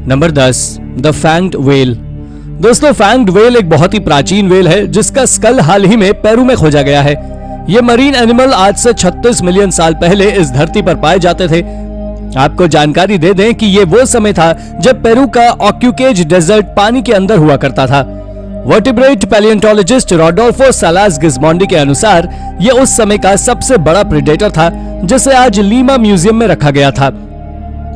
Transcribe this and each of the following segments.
Number 10, the फैंग्ड whale. दोस्तों, फैंग्ड whale एक बहुत ही प्राचीन व्हेल है जिसका स्कल हाल ही में पेरू में खोजा गया है। ये मरीन एनिमल आज से 36 मिलियन साल पहले इस धरती पर पाए जाते थे। आपको जानकारी दे दें कि ये वो समय था जब पेरू का ऑक्यूकेज डेजर्ट पानी के अंदर हुआ करता था। वर्टिब्रेट पैलियोंटोलॉजिस्ट रोडोल्फो सालास गिस्मोंडी के अनुसार ये उस समय का सबसे बड़ा प्रेडेटर था जिसे आज लीमा म्यूजियम में रखा गया था।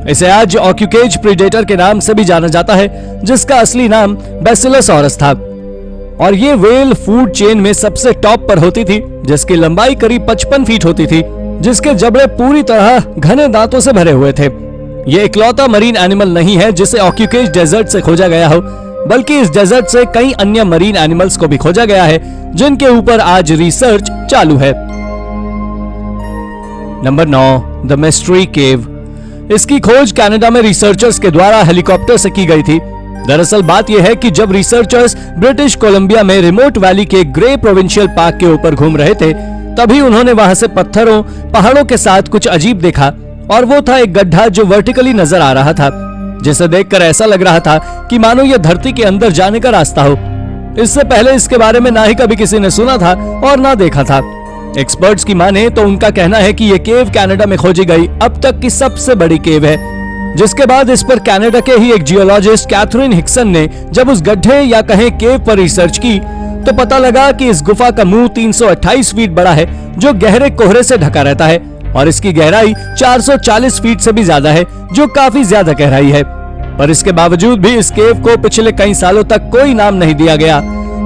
इसे आज ऑक्यूकेज प्रेडेटर के नाम से भी जाना जाता है, जिसका असली नाम बैसिलोसॉरस था। और ये व्हेल फूड चेन में सबसे टॉप पर होती थी, जिसकी लंबाई करीब 55 फीट होती थी, जिसके जबड़े पूरी तरह घने दांतों से भरे हुए थे। ये इकलौता मरीन एनिमल नहीं है जिसे ऑक्यूकेज डेजर्ट से खोजा गया हो, बल्कि इस डेजर्ट से कई अन्य मरीन एनिमल्स को भी खोजा गया है जिनके ऊपर आज रिसर्च चालू है। नंबर 9, द मिस्ट्री केव। इसकी खोज कनाडा में रिसर्चर्स के द्वारा हेलीकॉप्टर से की गई थी। दरअसल बात यह है कि जब रिसर्चर्स ब्रिटिश कोलंबिया में रिमोट वैली के ग्रे प्रोविंशियल पार्क के ऊपर घूम रहे थे, तभी उन्होंने वहां से पत्थरों पहाड़ों के साथ कुछ अजीब देखा, और वो था एक गड्ढा जो वर्टिकली नजर आ रहा था, जिसे देखकर ऐसा लग रहा था कि मानो यह धरती के अंदर जाने का रास्ता हो। इससे पहले इसके बारे में ना ही कभी किसी ने सुना था और ना देखा था। एक्सपर्ट्स की माने तो उनका कहना है कि यह केव कनाडा में खोजी गई अब तक की सबसे बड़ी केव है, जिसके बाद इस पर कनाडा के ही एक जियोलॉजिस्ट कैथरीन हिक्सन ने जब उस गड्ढे या कहें केव पर रिसर्च की तो पता लगा कि इस गुफा का मुंह 328 फीट बड़ा है, जो गहरे कोहरे से ढका रहता है, और इसकी गहराई 440 फीट से भी ज्यादा है, जो काफी ज्यादा गहराई है। पर इसके बावजूद भी इस केव को पिछले कई सालों तक कोई नाम नहीं दिया गया,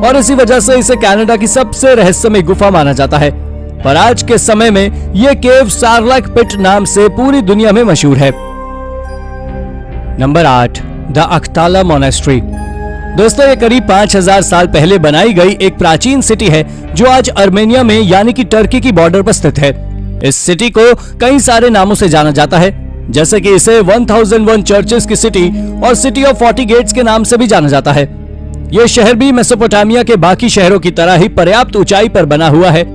और इसी वजह से इसे कनाडा की सबसे रहस्यमय गुफा माना जाता है। पर आज के समय में यह केव सारलैक पिट नाम से पूरी दुनिया में मशहूर है। Number 8, the Akhtala monastery. दोस्तों, ये करीब 5000 साल पहले बनाई गई एक प्राचीन सिटी है जो आज अर्मेनिया में यानी कि टर्की की बॉर्डर पर स्थित है। इस सिटी को कई सारे नामों से जाना जाता है, जैसे कि इसे 1001 चर्चेस की सिटी और सिटी ऑफ 40 गेट्स के नाम से भी जाना जाता है। यह शहर भी मेसोपोटामिया के बाकी शहरों की तरह ही पर्याप्त ऊंचाई पर बना हुआ है।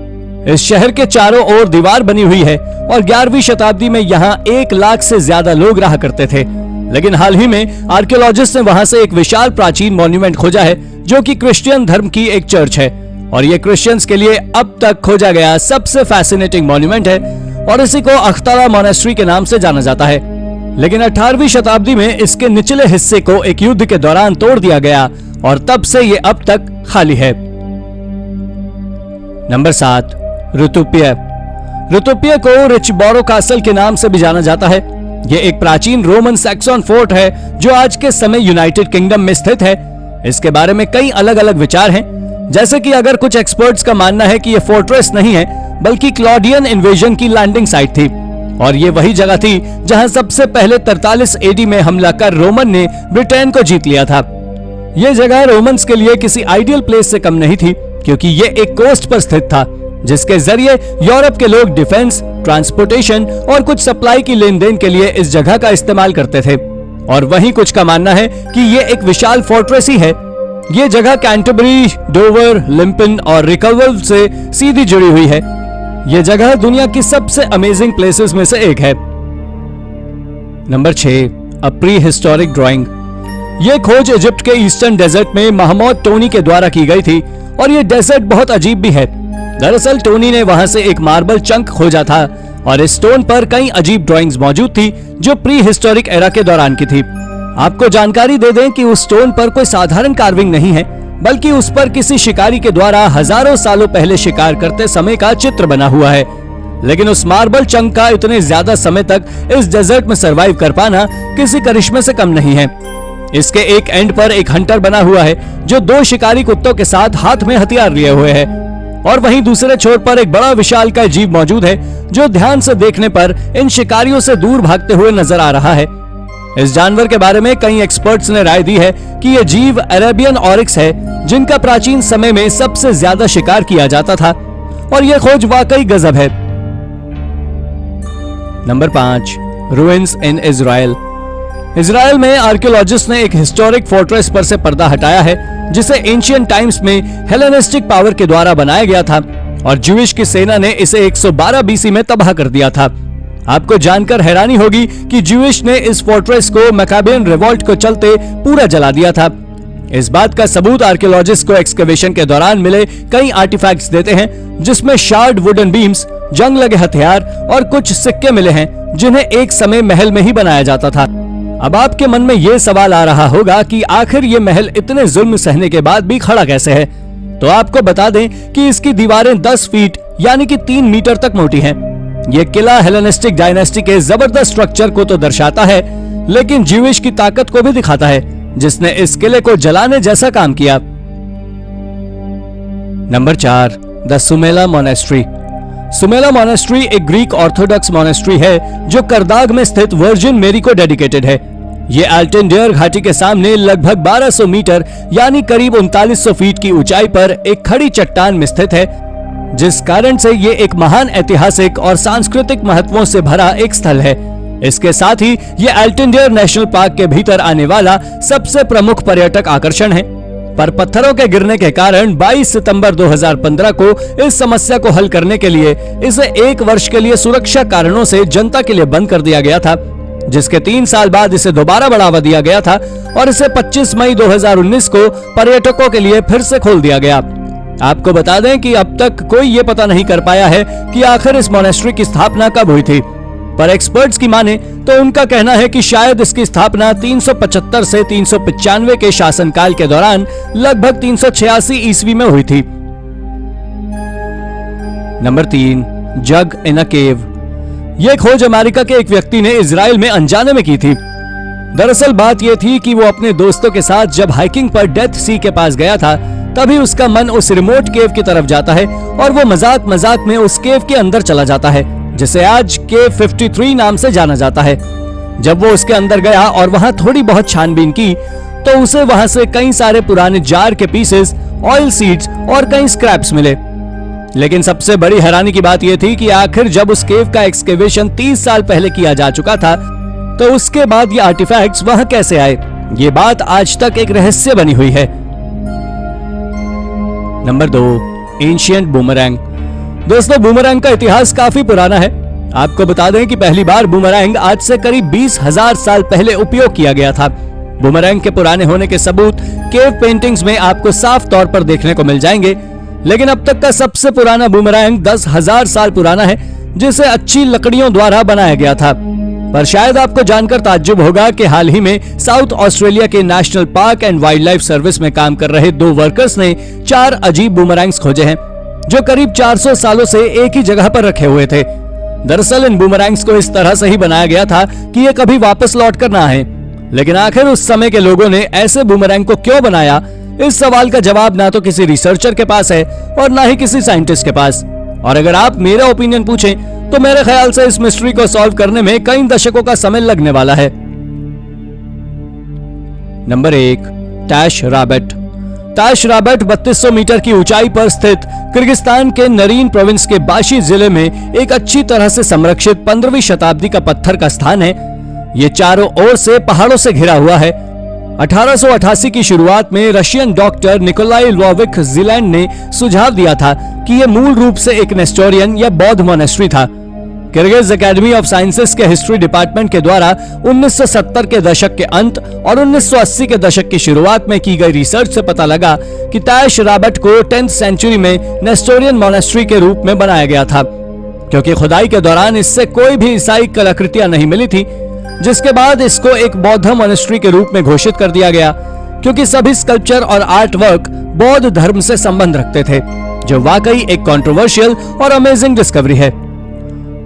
इस शहर के चारों ओर दीवार बनी हुई है और 11वीं शताब्दी में यहाँ 1 लाख से ज्यादा लोग रहा करते थे। लेकिन हाल ही में आर्कियोलॉजिस्ट ने वहां से एक विशाल प्राचीन मॉन्यूमेंट खोजा है जो कि क्रिश्चियन धर्म की एक चर्च है, और ये क्रिश्चियंस के लिए अब तक खोजा गया सबसे फैसिनेटिंग मॉन्यूमेंट है, और इसी को अख्ताला मोनेस्ट्री के नाम से जाना जाता है। लेकिन 18वीं शताब्दी में इसके निचले हिस्से को एक युद्ध के दौरान तोड़ दिया गया और तब से ये अब तक खाली है। नंबर 7, रुतुप्य। रुतुप्य को रिचबोरो कासल के नाम से भी जाना जाता है। यह एक प्राचीन रोमन सैक्सन फोर्ट है जो आज के समय यूनाइटेड किंगडम में स्थित है। इसके बारे में कई अलग अलग विचार हैं, जैसे कि अगर कुछ एक्सपर्ट्स का मानना है कि यह फोर्ट्रेस नहीं है बल्कि क्लॉडियन इन्वेजन की लैंडिंग साइट थी, और ये वही जगह थी जहां सबसे पहले 43 एडी में हमला कर रोमन ने ब्रिटेन को जीत लिया था। यह जगह रोमन्स के लिए किसी आइडियल प्लेस से कम नहीं थी, क्योंकि यह एक कोस्ट पर स्थित था जिसके जरिए यूरोप के लोग डिफेंस, ट्रांसपोर्टेशन और कुछ सप्लाई की लेन देन के लिए इस जगह का इस्तेमाल करते थे। और वहीं कुछ का मानना है कि ये एक विशाल फोर्ट्रेस ही है। ये जगह कैंटरबरी, डोवर, लिम्पन और रिकवल से सीधी जुड़ी हुई है। ये जगह दुनिया की सबसे अमेजिंग प्लेसेस में से एक है। नंबर 6, अ प्री हिस्टोरिक ड्राइंग। ये खोज इजिप्ट के ईस्टर्न डेजर्ट में महमूद टोनी के द्वारा की गई थी, और ये डेजर्ट बहुत अजीब भी है। दरअसल टोनी ने वहां से एक मार्बल चंक खोजा था, और इस स्टोन पर कई अजीब ड्राइंग्स मौजूद थी जो प्री हिस्टोरिक एरा के दौरान की थी। आपको जानकारी दे दें कि उस स्टोन पर कोई साधारण कार्विंग नहीं है, बल्कि उस पर किसी शिकारी के द्वारा हजारों सालों पहले शिकार करते समय का चित्र बना हुआ है। लेकिन उस मार्बल चंक का इतने ज्यादा समय तक इस डेजर्ट में सरवाइव कर पाना किसी करिश्मे से कम नहीं है। इसके एक एंड पर एक हंटर बना हुआ है जो 2 शिकारी कुत्तों के साथ हाथ में हथियार लिए हुए है, और वहीं दूसरे छोर पर एक बड़ा विशालकाय जीव मौजूद है जो ध्यान से देखने पर इन शिकारियों से दूर भागते हुए नजर आ रहा है। इस जानवर के बारे में कई एक्सपर्ट्स ने राय दी है कि यह जीव अरेबियन ऑरिक्स है, जिनका प्राचीन समय में सबसे ज्यादा शिकार किया जाता था, और यह खोज वाकई गजब है। नंबर 5, रुइंस इन इजराइल। इजराइल में आर्कियोलॉजिस्ट ने एक हिस्टोरिक फोर्ट्रेस पर से पर्दा हटाया है, जिसे एंशियंट टाइम्स में हेलेनिस्टिक पावर के द्वारा बनाया गया था, और ज्यूइश की सेना ने इसे 112 बीसी में तबाह कर दिया था। आपको जानकर हैरानी होगी कि ज्यूइश ने इस फोर्ट्रेस को मैकाबियन रिवॉल्ट को चलते पूरा जला दिया था। इस बात का सबूत आर्कियोलॉजिस्ट को एक्सकवेशन के दौरान मिले कई आर्टिफैक्ट्स देते हैं, जिसमें शार्ड वुडन बीम्स, जंग लगे हथियार और कुछ सिक्के मिले हैं जिन्हें एक समय महल में ही बनाया जाता था। अब आपके मन में ये सवाल आ रहा होगा कि आखिर ये महल इतने जुल्म सहने के बाद भी खड़ा कैसे है। तो आपको बता दें कि इसकी दीवारें 10 फीट यानी कि 3 मीटर तक मोटी हैं। ये किला हेलेनिस्टिक डायनेस्टी के जबरदस्त स्ट्रक्चर को तो दर्शाता है, लेकिन ज्यूइश की ताकत को भी दिखाता है, जिसने इस किले को जलाने जैसा काम किया। नंबर 4, द सुमेला मोनेस्ट्री। सुमेला मोनेस्ट्री एक ग्रीक ऑर्थोडॉक्स मोनेस्ट्री है जो करदाग में स्थित वर्जिन मेरी को डेडिकेटेड है। ये अल्टेंडेयर घाटी के सामने लगभग 1200 मीटर यानी करीब 3900 फीट की ऊंचाई पर एक खड़ी चट्टान में स्थित है, जिस कारण से ये एक महान ऐतिहासिक और सांस्कृतिक महत्वों से भरा एक स्थल है। इसके साथ ही ये अल्टेंडेयर नेशनल पार्क के भीतर आने वाला सबसे प्रमुख पर्यटक आकर्षण है। पर पत्थरों के गिरने के कारण 22 सितंबर 2015 को इस समस्या को हल करने के लिए इसे 1 वर्ष के लिए सुरक्षा कारणों से जनता के लिए बंद कर दिया गया था, जिसके 3 साल बाद इसे दोबारा बढ़ावा दिया गया था और इसे 25 मई 2019 को पर्यटकों के लिए फिर से खोल दिया गया। आपको बता दें कि अब तक कोई ये पता नहीं कर पाया है कि आखिर इस मोनेस्ट्री की स्थापना कब हुई थी, पर एक्सपर्ट्स की माने तो उनका कहना है कि शायद इसकी स्थापना 375 से 395 के शासनकाल के दौरान लगभग 386 ईस्वी में हुई थी। नंबर 3, जग इन अ केव। यह खोज अमेरिका के एक व्यक्ति ने इजराइल में अनजाने में की थी। दरअसल बात यह थी कि वो अपने दोस्तों के साथ जब हाइकिंग पर डेथ सी के पास गया था, तभी उसका मन उस रिमोट केव की तरफ जाता है और वो मजाक मजाक में उस केव के अंदर चला जाता है, जिसे आज केव 53 नाम से जाना जाता है। जब वो उसके अंदर गया और वहां थोड़ी बहुत छानबीन की, तो उसे वहां से कई सारे पुराने जार के पीसेस, ऑयल सीड्स और कई स्क्रैप्स मिले। लेकिन सबसे बड़ी हैरानी की बात यह थी कि आखिर जब उस केव का एक्सकेवेशन 30 साल पहले किया जा चुका था, तो उसके बाद ये आर्टिफैक्ट्स वहां कैसे आए, ये बात आज तक एक रहस्य बनी हुई है। Number 2, ancient boomerang. दोस्तों, बूमरैंग का इतिहास काफी पुराना है। आपको बता दें कि पहली बार बूमरैंग आज से करीब 20,000 साल पहले उपयोग किया गया था। बूमरैंग के पुराने होने के सबूत केव पेंटिंग्स में आपको साफ तौर पर देखने को मिल जाएंगे, लेकिन अब तक का सबसे पुराना बूमरैंग 10,000 साल पुराना है, जिसे अच्छी लकड़ियों द्वारा बनाया गया था। पर शायद आपको जानकर ताज्जुब होगा कि हाल ही में साउथ ऑस्ट्रेलिया के national park and wild life service में काम कर रहे 2 वर्कर्स ने 4 अजीब बूमरैंग्स खोजे हैं, जो करीब 400 सालों से एक ही जगह पर रखे हुए थे। दरअसल इन बूमरैंग्स को इस तरह से ही बनाया गया था कि ये कभी वापस लौट कर ना आए। लेकिन आखिर उस समय के लोगों ने ऐसे बूमरैंग को क्यों बनाया, इस सवाल का जवाब ना तो किसी रिसर्चर के पास है और ना ही किसी साइंटिस्ट के पास। और अगर आप मेरा ओपिनियन पूछें तो मेरे ख्याल से इस मिस्ट्री को सॉल्व करने में कई दशकों का समय लगने वाला है। नंबर 1, टैश राबेट। टैश राबेट 3200 मीटर की ऊंचाई पर स्थित किर्गिस्तान के नरीन प्रोविंस के बाशी जिले में एक अच्छी तरह से संरक्षित 15वीं शताब्दी का पत्थर का स्थान है। ये चारों ओर से पहाड़ों से घिरा हुआ है। 1888 की शुरुआत में रशियन डॉक्टर निकोलाई लवोविक जीलैंड ने सुझाव दिया था कि यह मूल रूप से एक नेस्टोरियन या बौद्ध मोनेस्ट्री था। किर्गिज एकेडमी ऑफ साइंसेस के हिस्ट्री डिपार्टमेंट के द्वारा 1970 के दशक के अंत और 1980 के दशक की शुरुआत में की गई रिसर्च से पता लगा कि टैश राबेट को 10th सेंचुरी में नेस्टोरियन मोनेस्ट्री के रूप में बनाया गया था, क्योंकि खुदाई के दौरान इससे कोई भी ईसाई कलाकृतियां नहीं मिली थी। जिसके बाद इसको एक बौद्ध मोनेस्ट्री के रूप में घोषित कर दिया गया, क्योंकि सभी स्कल्पचर और आर्ट वर्क बौद्ध धर्म से संबंध रखते थे, जो वाकई एक कंट्रोवर्शियल और अमेजिंग डिस्कवरी है।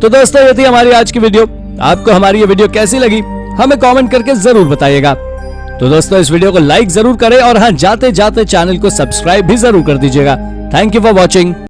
तो दोस्तों, ये थी हमारी आज की वीडियो। आपको हमारी ये वीडियो कैसी लगी हमें कमेंट करके जरूर बताइएगा। तो दोस्तों, इस वीडियो को लाइक जरूर करें और हाँ, जाते जाते चैनल को सब्सक्राइब भी जरूर कर दीजिएगा। Thank you for watching.